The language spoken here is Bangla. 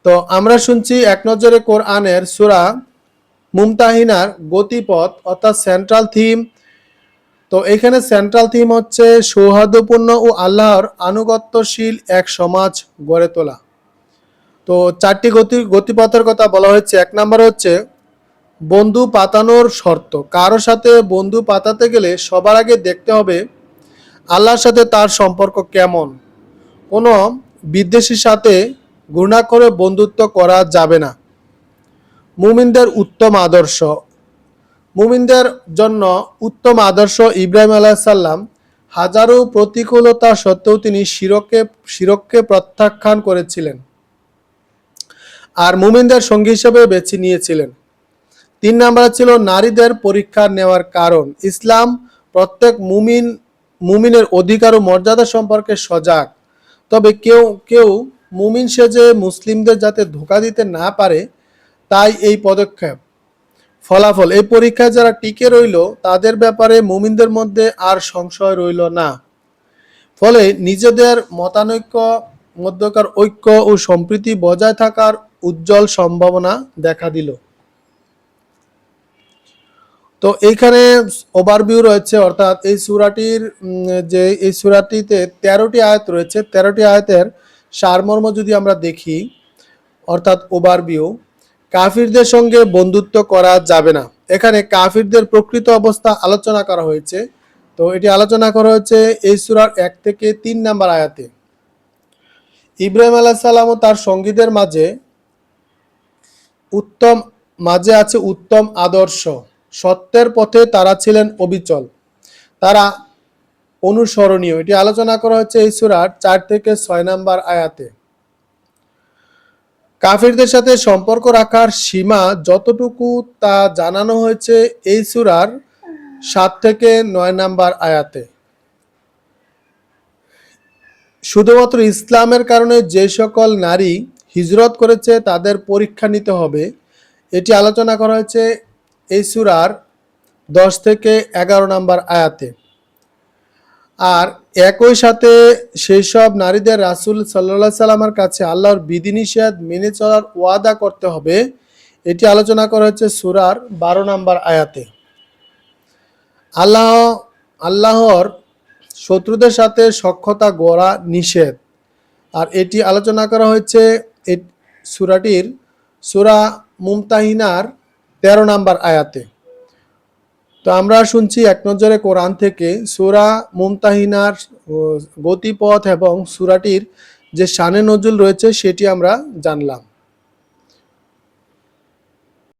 তো আমরা শুনছি এক নজরে কোরআনের সূরা মুমতাহিনার গতিপথ অর্থাৎ সেন্ট্রাল থিম। তো এখানে সেন্ট্রাল থিম হচ্ছে সৌহার্দ্যপূর্ণ ও আল্লাহর আনুগত্যশীল এক সমাজ গড়ে তোলা। তো চারটি গতিপথের কথা বলা হয়েছে। এক নম্বর হচ্ছে বন্ধু পাতানোর শর্ত। কারোর সাথে বন্ধু পাতাতে গেলে সবার আগে দেখতে হবে আল্লাহর সাথে তার সম্পর্ক কেমন। কোনো বিদ্বেষীর সাথে ঘৃণা করে বন্ধুত্ব করা যাবে না। মুমিনদের উত্তম আদর্শ। মুমিনদের জন্য উত্তম আদর্শ ইব্রাহিম আলাইহিস সালাম হাজারো প্রতিকূলতা সত্ত্বেও তিনি শিরককে প্রত্যাখ্যান করেছিলেন আর মুমিনদের সঙ্গী হিসেবে বেছে নিয়েছিলেন। ৩ নম্বরে ছিল নারীদের পরীক্ষা নেওয়ার কারণ। ইসলাম প্রত্যেক মুমিনের অধিকার ও মর্যাদা সম্পর্কে সজাগ। তবে কেউ কেউ মুমিন সেজে মুসলিমদের যাতে ধোঁকা দিতে না পারে তাই এই পদক্ষেপ। ফলাফল, এই পরীক্ষায় যারা টিকে রইল তাদের ব্যাপারে মুমিনদের মধ্যে আর সংশয় রইল না। ফলে নিজেদের মধ্যকার ঐক্য ও সম্প্রীতি বজায় থাকার উজ্জ্বল সম্ভাবনা দেখা দিল। তো এইখানে ওভারভিউ রয়েছে, অর্থাৎ এই সূরাটির এই সূরাটিতে 13টি আয়াত রয়েছে। 13টি আয়াতের সারমর্ম যদি আমরা দেখি, অর্থাৎ ওভারভিউ, কাফিরদের সঙ্গে বন্ধুত্ব করা যাবে না। এখানে কাফিরদের প্রকৃত অবস্থা আলোচনা করা হয়েছে। তো এটি আলোচনা করা হয়েছে এই সূরার 1 থেকে 3 নম্বর আয়াতে। ইব্রাহিম আলাইহিস সালাম ও তার সঙ্গীদের মাঝে আছে উত্তম আদর্শ। সত্যের পথে তারা ছিলেন অবিচল, তারা অনুসরণীয়। এটি আলোচনা করা হচ্ছে এই সূরার 4 থেকে 6 নম্বর আয়াতে। কাফিরদের সাথে সম্পর্ক রাখার সীমা যতটুকু তা জানানো হয়েছে এই সূরার 7 থেকে 9 নম্বর আয়াতে। শুধুমাত্র ইসলামের কারণে যে সকল নারী হিজরত করেছে তাদের পরীক্ষা নিতে হবে, এটি আলোচনা করা হয়েছে এই সূরার 10 থেকে 11 নম্বর আয়াতে। আর একই সাথে সেই সব নারীদের রাসূল সাল্লাল্লাহু আলাইহি সাল্লামের কাছে আল্লাহর বিধিনিষেধ মেনে চলার ওয়াদা করতে হবে, এটি আলোচনা করা হচ্ছে সূরার 12 নম্বর আয়াতে। আল্লাহর শত্রুদের সাথে সখ্যতা গড়া নিষেধ, আর এটি আলোচনা করা হয়েছে সূরা মুমতাহিনার 13 নম্বর আয়াতে। তো আমরা শুনছি এক নজরে কোরআন থেকে সূরা মুমতাহিনার গতিপথ এবং সূরাটির যে শানে নজুল রয়েছে সেটি আমরা জানলাম।